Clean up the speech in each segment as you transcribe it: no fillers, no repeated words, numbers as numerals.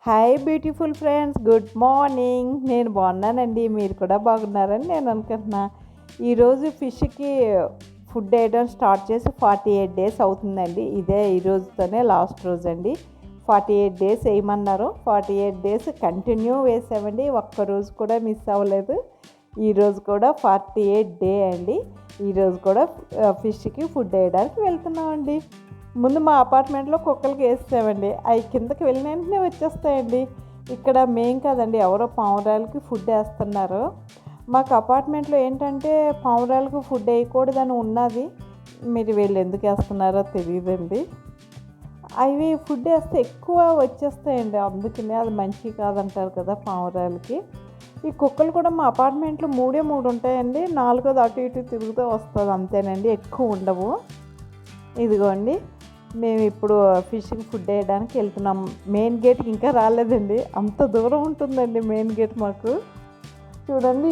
Hi beautiful friends, good morning. నేను బాగున్నానండి, మీరు కూడా బాగున్నారని నేను అనుకుంటున్నా. ఈరోజు ఫిష్కి ఫుడ్ వేయడం స్టార్ట్ చేసి 48 డేస్ అవుతుందండి. ఇదే ఈ రోజుతోనే లాస్ట్ రోజు అండి. 48 డేస్ వేయమన్నారు. 48 డేస్ కంటిన్యూ వేసామండి, ఒక్కరోజు కూడా మిస్ అవ్వలేదు. ఈరోజు కూడా 48 డే అండి. ఈరోజు కూడా ఫిష్కి ఫుడ్ వేయడానికి వెళ్తున్నామండి. ముందు మా అపార్ట్మెంట్లో కుక్కలకి వేసామండి, అవి కిందకి వెళ్ళిన వెంటనే వచ్చేస్తాయండి. ఇక్కడ మేం కాదండి, ఎవరో పావురాలకి ఫుడ్ వేస్తున్నారు. మాకు అపార్ట్మెంట్లో ఏంటంటే పావురాలకు ఫుడ్ వేయకూడదని ఉన్నది. మీరు వీళ్ళు ఎందుకు వేస్తున్నారో తెలియదండి. అవి ఫుడ్ వేస్తే ఎక్కువ వచ్చేస్తాయండి, అందుకనే అది మంచి కాదంటారు కదా పావురాలకి. ఈ కుక్కలు కూడా మా అపార్ట్మెంట్లో మూడు ఉంటాయండి. నాలుగోది అటు ఇటు తిరుగుతూ వస్తుంది, అంతేనండి, ఎక్కువ ఉండవు. ఇదిగోండి, మేము ఇప్పుడు ఫిష్కి ఫుడ్ వేయడానికి వెళ్తున్నాం. మెయిన్ గేట్కి ఇంకా రాలేదండి, అంత దూరం ఉంటుందండి మెయిన్ గేట్ మాకు. చూడండి,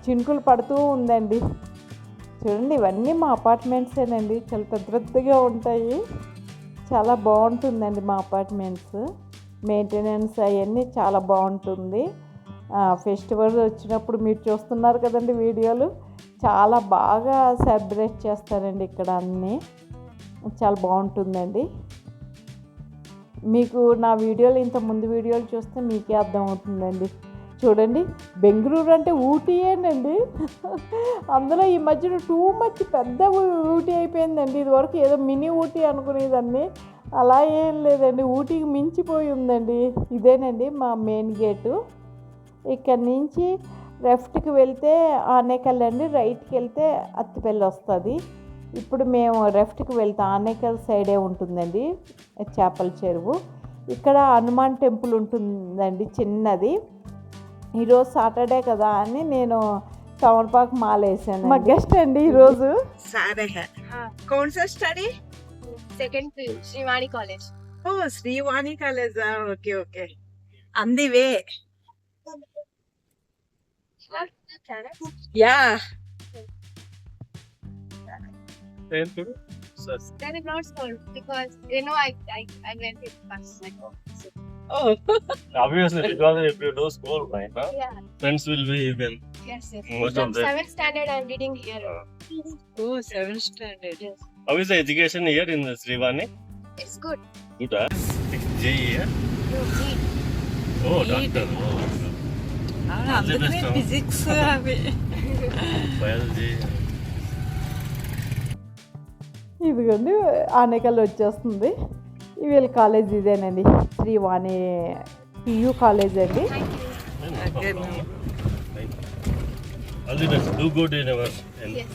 చినుకులు పడుతూ ఉందండి. చూడండి, ఇవన్నీ మా అపార్ట్మెంట్సేనండి, చాలా పెద్దగా ఉంటాయి. చాలా బాగుంటుందండి మా అపార్ట్మెంట్స్. మెయింటెనెన్స్ అవన్నీ చాలా బాగుంటుంది. ఫెస్టివల్ వచ్చినప్పుడు మీరు చూస్తున్నారు కదండి వీడియోలు, చాలా బాగా సెలబ్రేట్ చేస్తారండి ఇక్కడ అన్నీ. చాలా బాగుంటుందండి. మీకు నా వీడియోలు ఇంత ముందు వీడియోలు చూస్తే మీకే అర్థమవుతుందండి. చూడండి, బెంగళూరు అంటే ఊటీయేనండి. అందులో ఈ మధ్యన టూ మచ్ పెద్ద ఊటీ అయిపోయిందండి. ఇదివరకు ఏదో మినీ ఊటీ అనుకునేదాన్ని, అలా ఏం లేదండి, ఊటీకి మించిపోయి ఉందండి. ఇదేనండి మా మెయిన్ గేటు. ఇక్కడ నుంచి లెఫ్ట్కి వెళ్తే ఆనేకల్ అండి, రైట్కి వెళ్తే అత్తిపల్లి వస్తుంది. ఇప్పుడు మేము లెఫ్ట్కి వెళ్తాం, ఆనేకల్ సైడే ఉంటుందండి చేపల చెరువు. ఇక్కడ హనుమాన్ టెంపుల్ ఉంటుందండి, చిన్నది. ఈరోజు సాటర్డే కదా అని నేను తమలపాకు మాల వేసాను. మా గెస్ట్ అండి ఈరోజు. कौन सा study? Second Srivani College. Oh, Srivani College. Okay, okay. On the way. Yeah. That is not small because I went it first. Oh. Obviously, because if you do school, right? Huh? Yeah. Friends will be even. Yes. Most of them. 7th standard I am reading here. Oh, 7th standard. Yes. How is the education here in Srivani? It's good. Good, huh? 6G here. No, see. Oh, doctor. Oh, అందుకనే physics అవి biology. ఇదిగోండి, ఆనేకల్ వచ్చేస్తుంది. వీళ్ళ college ఇదేనండి, Srivani PU college అండి. All the best. Do good in our. Yes.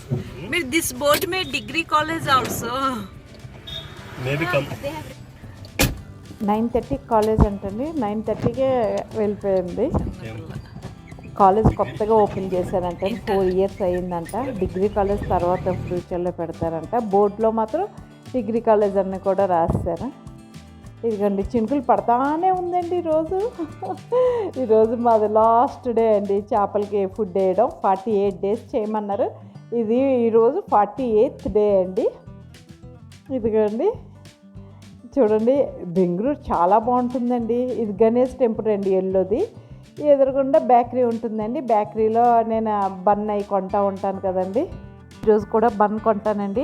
మీరు this board May degree college also. Maybe come. They have 9:30 college అంటండి, 9:30కే వెళ్ళిపోయింది. కాలేజ్ కొత్తగా ఓపెన్ చేశారంట, 4 years అయ్యిందంట. డిగ్రీ కాలేజ్ తర్వాత ఫ్యూచర్లో పెడతారంట. బోర్డులో మాత్రం డిగ్రీ కాలేజ్ అన్నీ కూడా రాశారు. ఇదిగోండి, చినుకులు పడతానే ఉందండి ఈరోజు మాది లాస్ట్ డే అండి చేపలకి ఫుడ్ వేయడం. 48 డేస్ చేయమన్నారు, ఇది ఈరోజు 48th డే అండి. ఇదిగోండి, చూడండి, బెంగళూరు చాలా బాగుంటుందండి. ఇది గణేష్ టెంపుల్ అండి, ఎల్లోది. ఎదురుగుండా బేకరీ ఉంటుందండి. బేకరీలో నేను బన్ అవి కొంటూ ఉంటాను కదండి, ఈరోజు కూడా బన్ కొంటానండి.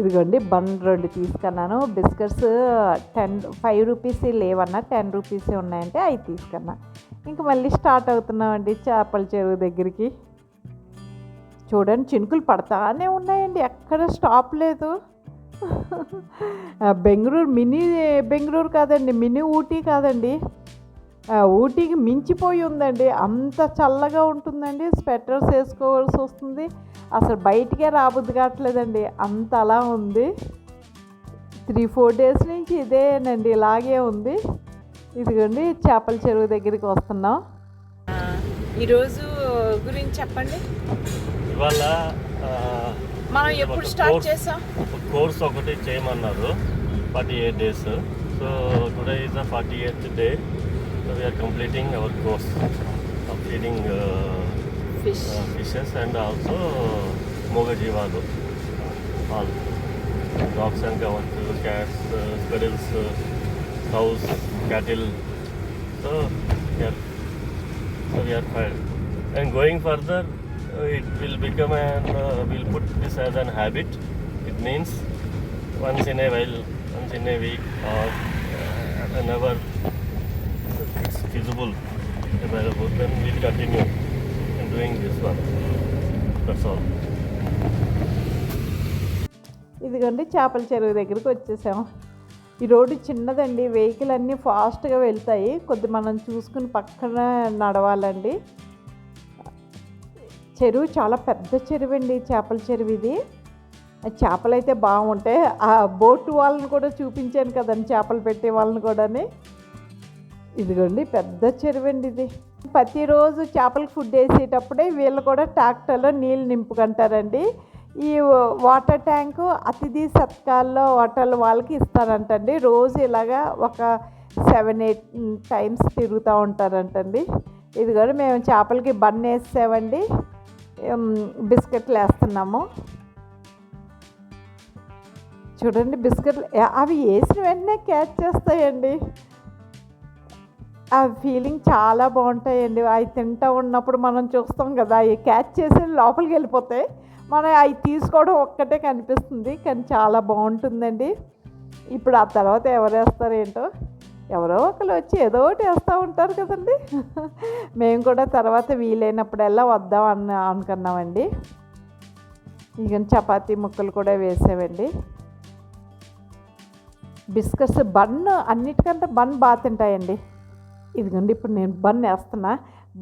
ఇదిగోండి, బన్ 2 తీసుకున్నాను. బిస్కెట్స్ 5 రూపీస్ లేవన్నా, 10 రూపీస్ ఉన్నాయంటే అవి తీసుకున్నా. ఇంకా మళ్ళీ స్టార్ట్ అవుతున్నామండి చేపల చెరువు దగ్గరికి. చూడండి, చినుకులు పడతానే ఉన్నాయండి, ఎక్కడ స్టాప్ లేదు. బెంగళూరు మినీ బెంగళూరు కాదండి, మినీ ఊటీ కాదండి, ఊటీకి మించిపోయి ఉందండి. అంత చల్లగా ఉంటుందండి, స్వెటర్స్ వేసుకోవాల్సి వస్తుంది. అసలు బయటికే రాబుద్ది కావట్లేదండి, అంత అలా ఉంది. 3-4 డేస్ నుంచి ఇదేనండి, ఇలాగే ఉంది. ఇదిగోండి, చేపల చెరువు దగ్గరికి వస్తున్నాం. ఈరోజు గురించి చెప్పండి. ఇవాళ మనం ఎప్పుడు స్టార్ట్ చేసాం? కోర్స్ ఒకటి చేయమన్నారు, 48 days. So today is the 48th day. So we are completing our course of feeding fishes and also mogajivalu, all dogs and cows, cats, squirrels, cows, cattle, So we are fine. And going further, it will become we'll put this as an habit. It means once in a while, once in a week, or whenever it's feasible, available, then we'll continue in doing this one. That's all. ఇదిగోండి చేపల చెరువు దగ్గరికి వచ్చేసాం. ఈ road చిన్నదండి, vehicle అన్నీ ఫాస్ట్గా వెళ్తాయి, కొద్ది మనం చూసుకుని పక్కన నడవాలండి. చెరువు చాలా పెద్ద చెరువు అండి, చేపల చెరువు ఇది. చేపలు అయితే బాగుంటాయి. ఆ బోటు వాళ్ళని కూడా చూపించాను కదండి, చేపలు పెట్టే వాళ్ళని కూడా. ఇదిగోండి పెద్ద చెరువు అండి ఇది. ప్రతిరోజు చేపలకు ఫుడ్ వేసేటప్పుడే వీళ్ళు కూడా ట్రాక్టర్లో నీళ్ళు నింపుకుంటారండి. ఈ వాటర్ ట్యాంకు అతిథి సత్కాల్లో హోటల్ వాళ్ళకి ఇస్తారంటండి. రోజు ఇలాగా ఒక 7-8 టైమ్స్ తిరుగుతూ ఉంటారంటండి. ఇది కూడా మేము చేపలకి బన్ వేసామండి, బిస్కెట్లు వేస్తున్నాము. చూడండి బిస్కెట్లు అవి వేసిన వెంటనే క్యాచ్ చేస్తాయండి. ఆ ఫీలింగ్ చాలా బాగుంటాయండి. అవి తింటూ ఉన్నప్పుడు మనం చూస్తాం కదా, అవి క్యాచ్ చేసి లోపలికి వెళ్ళిపోతాయి, మనం అవి తీసుకోవడం ఒక్కటే కనిపిస్తుంది, కానీ చాలా బాగుంటుందండి. ఇప్పుడు ఆ తర్వాత ఎవరు వేస్తారు ఏంటో, ఎవరో ఒకరు వచ్చి ఏదో ఒకటి వేస్తూ ఉంటారు కదండి. మేము కూడా తర్వాత వీలైనప్పుడల్లా వద్దాం అనుకున్నామండి. ఇక చపాతీ ముక్కలు కూడా వేసామండి. బిస్కెట్స్ బన్ అన్నిటికంటే బన్ బాగా తింటాయండి. ఇదిగోండి ఇప్పుడు నేను బన్ వేస్తున్నా.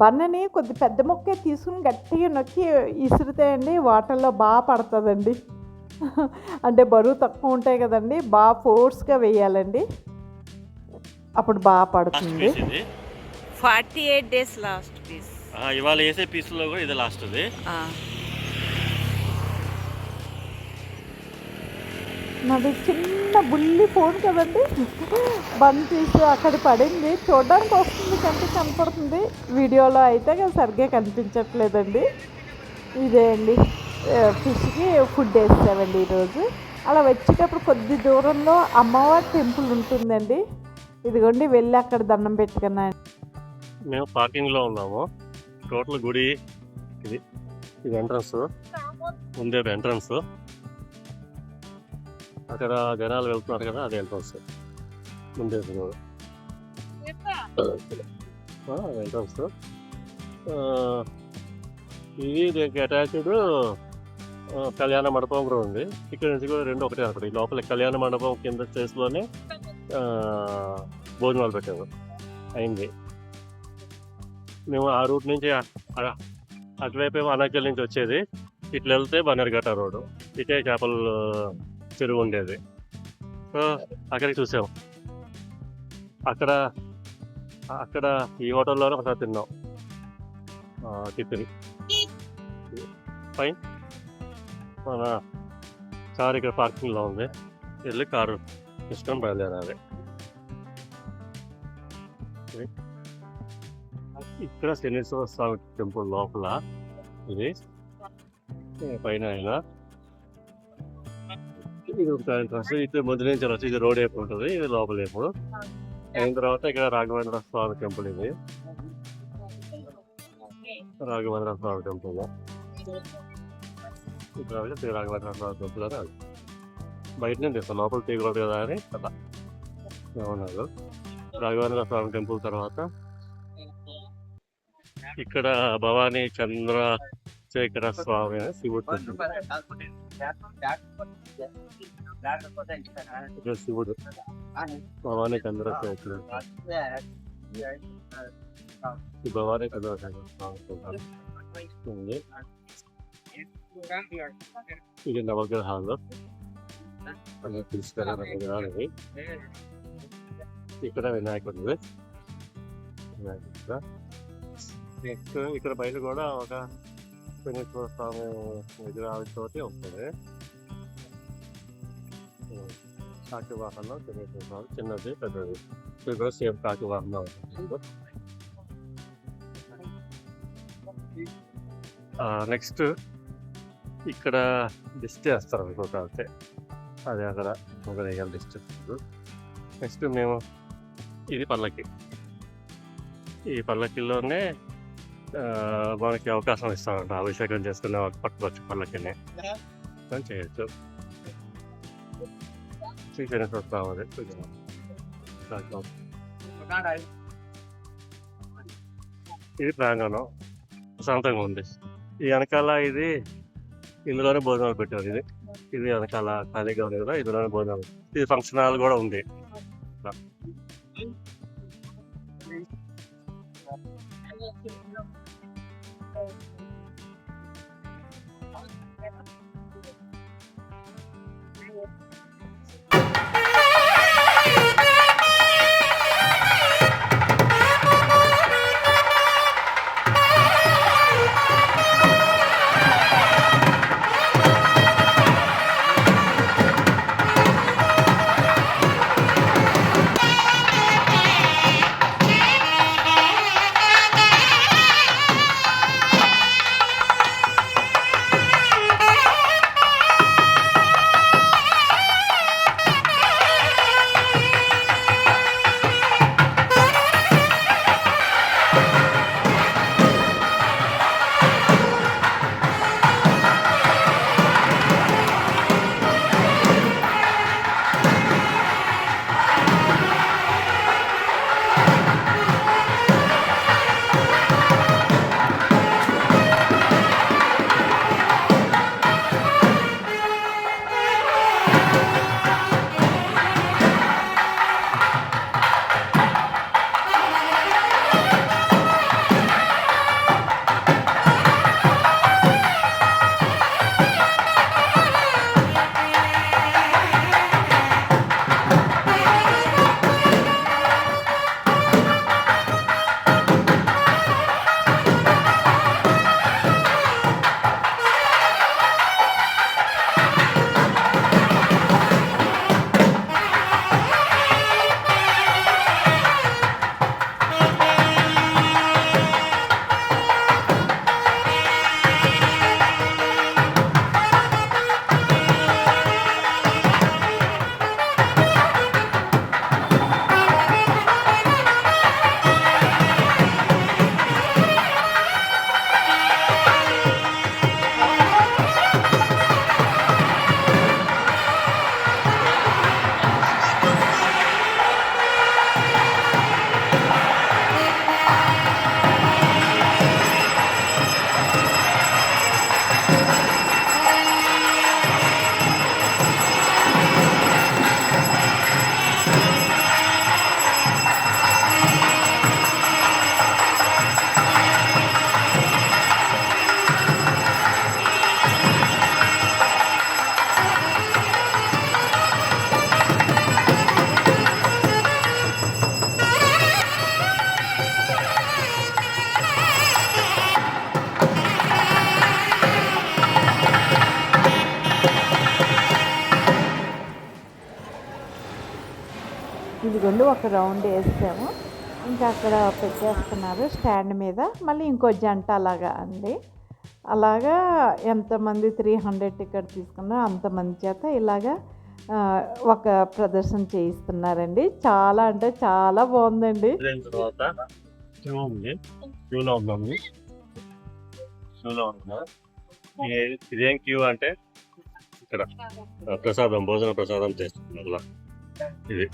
బన్నని కొద్ది పెద్ద ముక్కే తీసుకుని గట్టిగా నొక్కి ఇసురుతాయండి, వాటర్లో బాగా పడుతుందండి. అంటే బరువు తక్కువ ఉంటాయి కదండి, బాగా ఫోర్స్గా వేయాలండి, అప్పుడు బాగా పడుతుంది. 48 days లాస్ట్ పీస్. ఇవాళ వేసే పీసులో కూడా ఇది లాస్ట్. నాది చిన్న బుల్లి ఫోన్ కదండి, బంద్ తీసి అక్కడ పడింది, చూడడానికి వస్తుంది కంటే కనపడుతుంది, వీడియోలో అయితే సరిగ్గా కనిపించట్లేదండి. ఇదే అండి ఫిష్కి ఫుడ్ వేసామండి ఈరోజు. అలా వచ్చేటప్పుడు కొద్ది దూరంలో అమ్మవారి టెంపుల్ ఉంటుందండి. ఇదిగోండి వెళ్ళి అక్కడ దండం పెట్టుకున్నాను. మేము పార్కింగ్లో ఉన్నాము. టోటల్ గుడి ఇది ఎంట్రన్స్, ఉండే ఎంట్రన్స్. అక్కడ జనాలు వెళ్తున్నారు కదా, అది ఎంట్రన్స్. ముందే ఎంట్రన్స్. ఇది దీనికి అటాచ్డ్ కళ్యాణ మండపం కూడా ఉంది. ఇక్కడ నుంచి కూడా రెండు ఒకటే అక్కడ. ఈ లోపల కళ్యాణ మండపం కింద స్పేస్లోనే భోజనాలు పెట్టాము, అయింది. మేము ఆ రూట్ నుంచి అటువైపు అనాకల్ నుంచి వచ్చేది, ఇట్లా వెళ్తే బన్నర్ఘట్ట రోడ్డు, ఇటే చేపల చెరువు ఉండేది. సో అక్కడికి చూసాం. అక్కడ ఈ హోటల్లోనే ఒకసారి తిన్నాం టిఫిన్. ఫైన్. మన కారు ఇక్కడ పార్కింగ్లో ఉంది, వెళ్ళి కారు తీసుకొని బయలుదేరాలి. ఇక్కడ శనీశ్వర స్వామి టెంపుల్ లోపల ఇది పైన అయినా ఇది ఒక ఎంట్రన్స్. ఇటు ముందు నుంచి వచ్చి ఇది రోడ్ వైపు ఉంటుంది, ఇది లోపల వైపు. అయిన తర్వాత ఇక్కడ రాఘవేంద్ర స్వామి టెంపుల్. ఇది రాఘవేంద్ర స్వామి టెంపుల్. ఇక్కడ రాఘవేంద్ర స్వామి టెంపుల్ అని అది బయట నుంచి తెస్తాం, లోపల తీగలదు కదా అని అలా ఏమన్నారు. రాఘవేంద్ర స్వామి టెంపుల్ తర్వాత ఇక్కడ భవానీ చంద్రశేఖర స్వామి అని శివుడు టెంపుల్. ఇక్కడ శివుడు భవానీ చంద్రశేఖర, భవానీ చంద్రశేఖర స్వామి ఉంది. ఇది నవగ్రహాలు తీసుకురా నవగ్రహాలు. ఇక్కడ వినాయకుడు. నెక్స్ట్ ఇక్కడ బయట కూడా ఒక శనీశ్వర స్వామి విగ్రహాలతోటి ఉంటుంది. కాకి వాహనం శనీశ్వర స్వామి, చిన్నది పెద్దది. ఇది కూడా సేమ్ కాకి వాహనం ఉంటుంది. నెక్స్ట్ ఇక్కడ డిస్ట్ చేస్తారు అనుకుంటే, అది అక్కడ ఒక రేగల డిస్ట్. నెక్స్ట్ మేము ఇది పల్లకి. ఈ పల్లకిలోనే మనకి అవకాశం ఇస్తామంట, అభిషేకం చేసుకునే వాళ్ళు పట్టుకోవచ్చు పల్లకిని అని చేయొచ్చు. శ్రీశైలం వస్తామది ఇది ప్రాంగణం ప్రశాంతంగా ఉంది. ఈ వెనకాల ఇందులోనే భోజనాలు పెట్టారు. ఇది వెనకాల ఖాళీగా ఉంది కదా, ఇందులోనే భోజనాలు. ఇది ఫంక్షన్ హాల్ కూడా ఉంది. ఇదిగోండి ఒక రౌండ్ వేసాము, ఇంకా అక్కడ పెట్టేస్తున్నారు స్టాండ్ మీద. మళ్ళీ ఇంకో జంట అలాగా అండి. అలాగా ఎంతమంది 300 టికెట్ తీసుకున్నా అంతమంది చేత ఇలాగా ఒక ప్రదర్శన చేయిస్తున్నారండి. చాలా అంటే చాలా బాగుందండి. ఇదేం క్యూ అంటే ఇక్కడ ప్రసాదం, భోజన ప్రసాదం చేస్తున్నారు. ఇది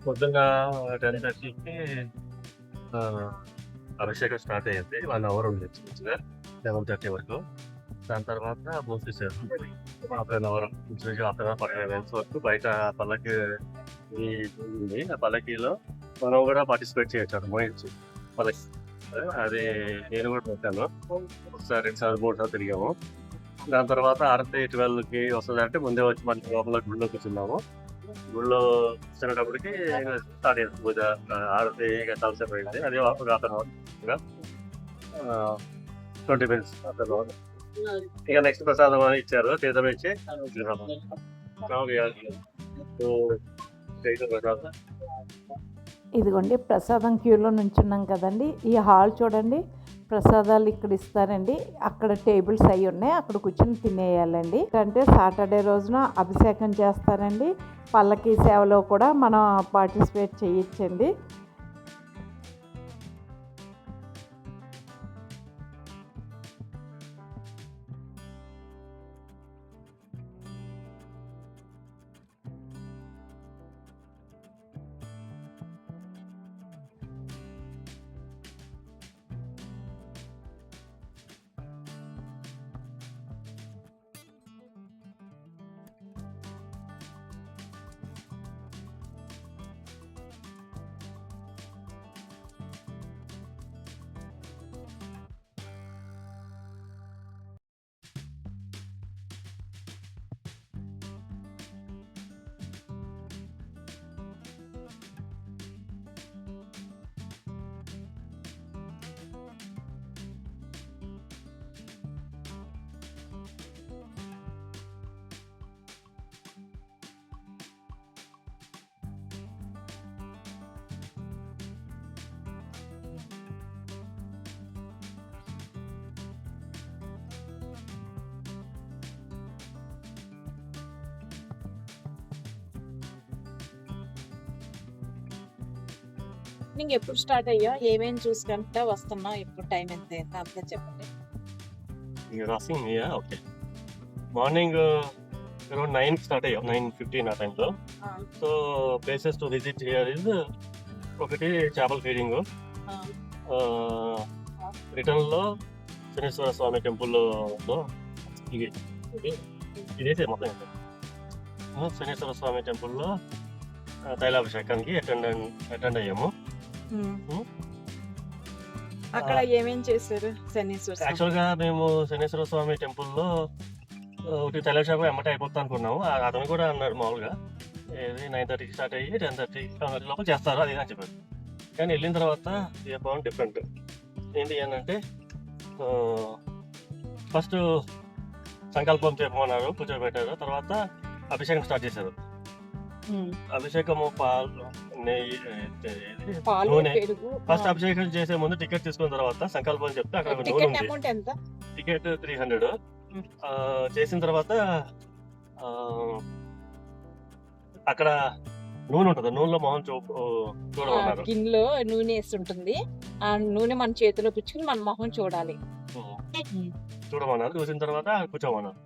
పొద్దున్న 10:30కి అభిషేకం స్టార్ట్ అయ్యింది. 1 అవర్ ఉంది 11:30 వరకు. దాని తర్వాత మూసేసారు. హాఫ్ అన్ అవర్ వరకు బయట పల్లకి ఉంది. ఆ పల్లకీలో మనం కూడా పార్టిసిపేట్ చేయొచ్చు. మోయించి పల్లకి అది నేను కూడా పెట్టాను. ఒకసారి 2 సార్లు 3 సార్లు తిరిగాము. దాని తర్వాత ఆరతి 12కి వస్తుంది అంటే ముందే వచ్చి మనకి లోపల గుళ్ళోకి వచ్చిన్నాము. గుళ్ళో తినేటప్పటికి స్టార్ట్ అయింది పూజ. ఆరతి చాలాసేపు అయింది. అది ఒక half an hour 20 minutes half an hour. ఇక నెక్స్ట్ ప్రసాదం అని ఇచ్చారు. తీర్థం ఇచ్చి ప్రసాదం ఇదిగోండి ప్రసాదం క్యూలో నుంచున్నాం కదండి. ఈ హాల్ చూడండి, ప్రసాదాలు ఇక్కడ ఇస్తారండి. అక్కడ టేబుల్స్ అవి ఉన్నాయి, అక్కడ కూర్చొని తినేయాలండి. అంటే సాటర్డే రోజున అభిషేకం చేస్తారండి. పల్లకి సేవలో కూడా మనం పార్టిసిపేట్ చేయొచ్చండి. నీకు ఎప్పుడు స్టార్ట్ అయ్యా, ఏమేమి చూసుకుంటా వస్తున్నా, ఎప్పుడు టైం ఎంత అంతా చెప్పండి. You're asking me, yeah? Okay. Morning around 9 start అయ్యాం, 9:15 ఆ టైంలో. So places to visit here is ఒకటి చేపల ఫీడింగ్, రిటర్న్లో శనీశ్వర స్వామి టెంపుల్లో ఇదైతే మొత్తం శనీశ్వర స్వామి టెంపుల్లో తైలాభిషేకానికి అటెండ్ అయ్యాము. అక్కడ ఏమేం చేశారు శనీశ్వర స్వామి? యాక్చువల్గా మేము శనీశ్వర స్వామి టెంపుల్లో ఒకటి తైలాభిషేకం ఎమ్మటే అయిపోతా అనుకున్నాము. అతను కూడా అన్నాడు మామూలుగా ఇది 9:30కి స్టార్ట్ అయ్యి 10:30 లోపల చేస్తారు అది అని చెప్పారు. కానీ వెళ్ళిన తర్వాత బాగుంది డిఫరెంట్. ఏంటి అంటే ఫస్ట్ సంకల్పం చెప్పమన్నారు, కూర్చోబెట్టారు. తర్వాత అభిషేకం స్టార్ట్ చేశారు. అభిషేకము పాలు, నెయ్యి, నూనె. ఫస్ట్ అభిషేకం చేసే ముందు టికెట్ తీసుకున్న తర్వాత సంకల్పం చెప్తే అక్కడ నూనె ఉంది. టికెట్ 300. చేసిన తర్వాత అక్కడ నూనె ఉంటుంది, నూనెలో మొహం చూడమన్నారు. గిన్నెలో నూనె వేసి ఉంటుంది, ఆ నూనె మన చేతిలో పుచ్చుకుని మన మొహం చూడాలి. చూడమన్నారు. చూసిన తర్వాత కూర్చోమన్నారు.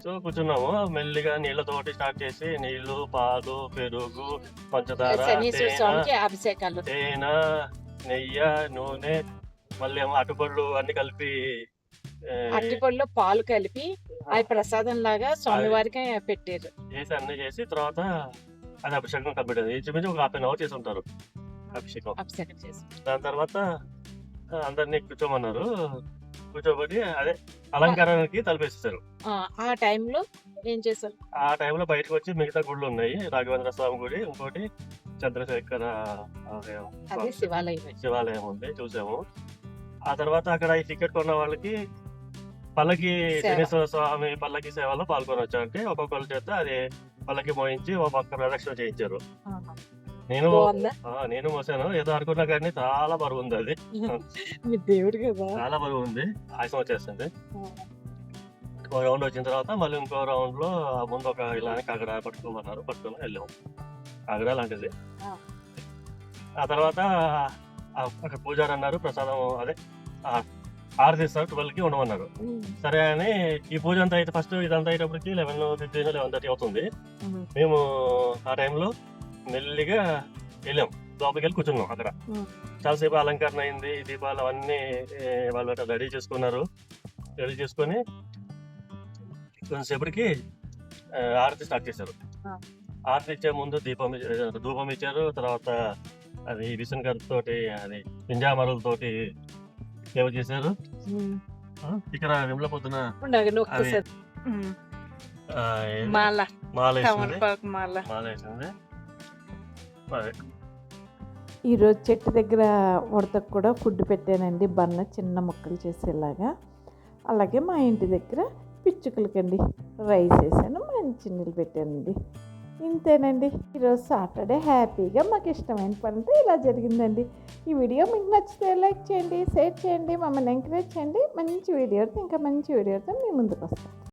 సో కూర్చున్నాము. మెల్లిగా నీళ్ళతోటి స్టార్ట్ చేసి నీళ్లు, పాలు, పెరుగు, పంచదార, తేనె, నెయ్యి, నూనె, మళ్ళీ ఏమో అటుపళ్ళు అన్ని కలిపి అరటిపళ్ళలో పాలు కలిపి అది ప్రసాదం లాగా స్వామివారికి పెట్టారు. చేసి అన్ని చేసి తర్వాత అది అభిషేకం కంప్లీట్ అయింది. ఇంచుమించు ఒక 1/2 అవర్ చేసి ఉంటారు అభిషేకం చేసి. దాని తర్వాత అందరినీ కూర్చోమన్నారు. కూర్చోబెట్టి అదే అలంకారానికి తలపేసేసారు. ఆ టైంలో ఏం చేశారు? ఆ టైంలో బయటకు వచ్చి మిగతా గుళ్ళు ఉన్నాయి. రాఘవేంద్ర స్వామి గుడి, ఇంకోటి చంద్రశేఖర శివాలయం ఉంది, చూసాము. ఆ తర్వాత అక్కడ ఈ టికెట్ కొన్న వాళ్ళకి పల్లకి శనీశ్వర స్వామి పల్లకి సేవలో పాల్గొనొచ్చు. అంటే ఒక్కొక్కరి చేత అది పల్లకి మోయించి ఒక పక్క ప్రదక్షిణ చేయించారు. నేను మోసాను. ఏదో అనుకున్నా కానీ చాలా బరువు ఉంది. అది దేవుడు కదా, చాలా బరువు ఉంది. ఆయాసం వచ్చేస్తుంది. ఒక రౌండ్ వచ్చిన తర్వాత మళ్ళీ ఇంకో రౌండ్ లో ముందు ఒక ఇలానే కాగడ పట్టుకోమన్నారు. పట్టుకుని వెళ్ళాము. కాగడ లాంటిది. ఆ తర్వాత అక్కడ పూజారి అన్నారు ప్రసాదం అదే ఆరతిస్తారు, 12కి ఉండమన్నారు. సరే అని ఈ పూజ అంతా అయితే ఫస్ట్ ఇదంతా అయ్యేటప్పటికి 11:15, 11:30 అవుతుంది. మేము ఆ టైంలో మెల్లిగా వెళ్ళాం, లోపలికి వెళ్ళి కూర్చున్నాం. అక్కడ చాలాసేపు అలంకరణ అయింది. దీపాలు అవన్నీ వాళ్ళు రెడీ చేసుకున్నారు. రెడీ చేసుకొని కొంతసేపటికి ఆరతి స్టార్ట్ చేశారు. ఆరతి ఇచ్చే ముందు ధూపం ఇచ్చారు. తర్వాత అది విసన్ తోటి అది పింజామరులతోటి సేవ చేశారు. ఇక్కడ విమల పొద్దున మాల వేసింది. ఈరోజు చెట్టు దగ్గర ఉడతకు కూడా ఫుడ్ పెట్టానండి, బన్న చిన్న ముక్కలు చేసేలాగా. అలాగే మా ఇంటి దగ్గర పిచ్చుకలకండి రైస్ వేసాను, మంచి నీళ్ళు పెట్టానండి. ఇంతేనండి, ఈరోజు సాటర్డే హ్యాపీగా మాకు ఇష్టమైన పనితో ఇలా జరిగిందండి. ఈ వీడియో మీకు నచ్చితే లైక్ చేయండి, షేర్ చేయండి, మమ్మల్ని ఎంకరేజ్ చేయండి. మంచి వీడియోతో ఇంకా మంచి వీడియోతో మీ ముందుకు వస్తాను.